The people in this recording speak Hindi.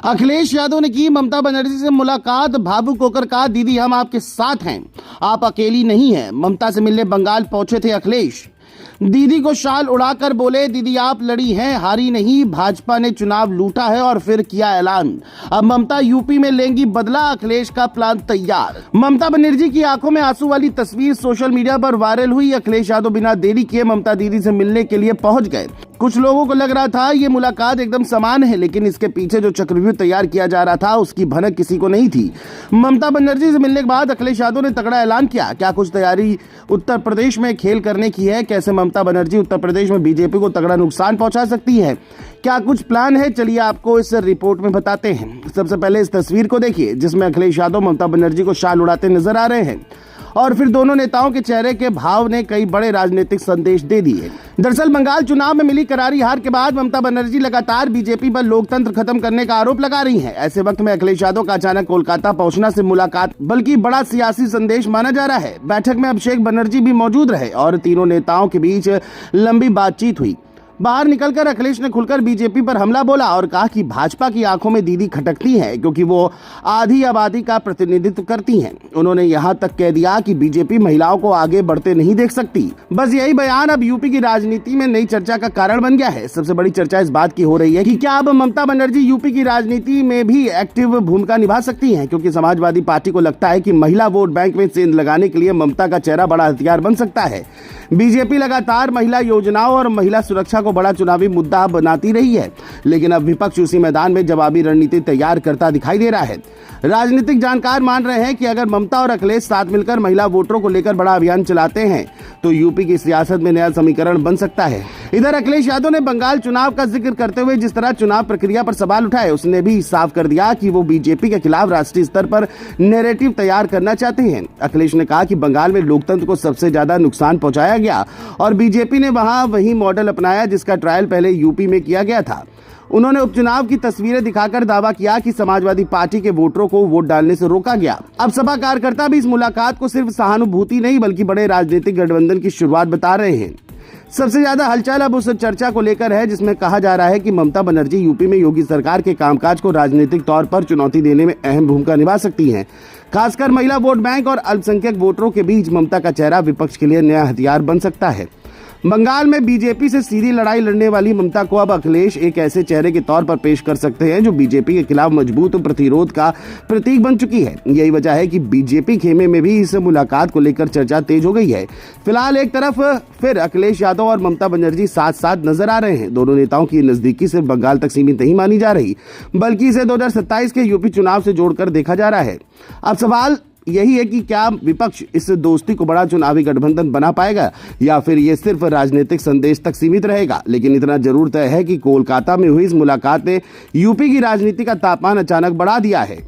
अखिलेश यादव ने की ममता बनर्जी से मुलाकात। भावुक होकर कहा, दीदी हम आपके साथ हैं, आप अकेली नहीं हैं। ममता से मिलने बंगाल पहुंचे थे अखिलेश। दीदी को शाल उड़ाकर बोले, दीदी आप लड़ी हैं, हारी नहीं, भाजपा ने चुनाव लूटा है। और फिर किया ऐलान, अब ममता यूपी में लेंगी बदला, अखिलेश का प्लान तैयार। ममता बनर्जी की आंखों में आंसू वाली तस्वीर सोशल मीडिया पर वायरल हुई। अखिलेश यादव बिना देरी किए ममता दीदी से मिलने के लिए पहुंच गए। कुछ लोगों को लग रहा था ये मुलाकात एकदम समान है, लेकिन इसके पीछे जो चक्रव्यूह तैयार किया जा रहा था उसकी भनक किसी को नहीं थी। ममता बनर्जी से मिलने के बाद अखिलेश यादव ने तगड़ा ऐलान किया। क्या कुछ तैयारी उत्तर प्रदेश में खेल करने की है? कैसे ममता बनर्जी उत्तर प्रदेश में बीजेपी को तगड़ा नुकसान पहुंचा सकती है? क्या कुछ प्लान है? चलिए आपको इस रिपोर्ट में बताते हैं। सबसे पहले इस तस्वीर को देखिए जिसमें अखिलेश यादव ममता बनर्जी को शाल उड़ाते नजर आ रहे हैं और फिर दोनों नेताओं के चेहरे के भाव ने कई बड़े राजनीतिक संदेश दे दिए। दरअसल बंगाल चुनाव में मिली करारी हार के बाद ममता बनर्जी लगातार बीजेपी पर लोकतंत्र खत्म करने का आरोप लगा रही हैं। ऐसे वक्त में अखिलेश यादव का अचानक कोलकाता पहुंचना सिर्फ मुलाकात बल्कि बड़ा सियासी संदेश माना जा रहा है। बैठक में अभिषेक बनर्जी भी मौजूद रहे और तीनों नेताओं के बीच लंबी बातचीत हुई। बाहर निकलकर अखिलेश ने खुलकर बीजेपी पर हमला बोला और कहा कि भाजपा की आंखों में दीदी खटकती है क्योंकि वो आधी आबादी का प्रतिनिधित्व करती हैं। उन्होंने यहां तक कह दिया कि बीजेपी महिलाओं को आगे बढ़ते नहीं देख सकती। बस यही बयान अब यूपी की राजनीति में नई चर्चा का कारण बन गया है। सबसे बड़ी चर्चा इस बात की हो रही है कि क्या अब ममता बनर्जी यूपी की राजनीति में भी एक्टिव भूमिका निभा सकती हैं, क्योंकि समाजवादी पार्टी को लगता है कि महिला वोट बैंक में सेंध लगाने के लिए ममता का चेहरा बड़ा हथियार बन सकता है। बीजेपी लगातार महिला योजनाओं और महिला सुरक्षा को बड़ा चुनावी मुद्दा बनाती रही है, लेकिन अब विपक्ष उसी मैदान में जवाबी रणनीति तैयार करता दिखाई दे रहा है। राजनीतिक जानकार मान रहे हैं कि अगर ममता और अखिलेश साथ मिलकर महिला वोटरों को लेकर बड़ा अभियान चलाते हैं तो यूपी की सियासत में नया समीकरण बन सकता है। इधर अखिलेश यादव ने बंगाल चुनाव का जिक्र करते हुए जिस तरह चुनाव प्रक्रिया पर सवाल उठाए, उसने भी साफ कर दिया कि वो बीजेपी के खिलाफ राष्ट्रीय स्तर पर नैरेटिव तैयार करना चाहते हैं। अखिलेश ने कहा कि बंगाल में लोकतंत्र को सबसे ज्यादा नुकसान पहुंचाया गया और बीजेपी ने वहां वही मॉडल अपनाया जिसका ट्रायल पहले यूपी में किया गया था। उन्होंने उपचुनाव की तस्वीरें दिखाकर दावा किया कि समाजवादी पार्टी के वोटरों को वोट डालने से रोका गया। अब सपा कार्यकर्ता भी इस मुलाकात को सिर्फ सहानुभूति नहीं बल्कि बड़े राजनीतिक गठबंधन की शुरुआत बता रहे हैं। सबसे ज्यादा हलचल अब उस चर्चा को लेकर है जिसमें कहा जा रहा है कि ममता बनर्जी यूपी में योगी सरकार के कामकाज को राजनीतिक तौर पर चुनौती देने में अहम भूमिका निभा सकती हैं। खासकर महिला वोट बैंक और अल्पसंख्यक वोटरों के बीच ममता का चेहरा विपक्ष के लिए नया हथियार बन सकता है। बंगाल में बीजेपी से सीधी लड़ाई लड़ने वाली ममता को अब अखिलेश एक ऐसे चेहरे के तौर पर पेश कर सकते हैं जो बीजेपी के खिलाफ मजबूत प्रतिरोध का प्रतीक बन चुकी है। यही वजह है कि बीजेपी खेमे में भी इस मुलाकात को लेकर चर्चा तेज हो गई है। फिलहाल एक तरफ फिर अखिलेश यादव और ममता बनर्जी साथ साथ नजर आ रहे हैं। दोनों नेताओं की नजदीकी सिर्फ बंगाल तक सीमित नहीं मानी जा रही बल्कि इसे 2027 के यूपी चुनाव से जोड़कर देखा जा रहा है। अब सवाल यही है कि क्या विपक्ष इस दोस्ती को बड़ा चुनावी गठबंधन बना पाएगा या फिर ये सिर्फ राजनीतिक संदेश तक सीमित रहेगा। लेकिन इतना जरूर तय है कि कोलकाता में हुई इस मुलाकात ने यूपी की राजनीति का तापमान अचानक बढ़ा दिया है।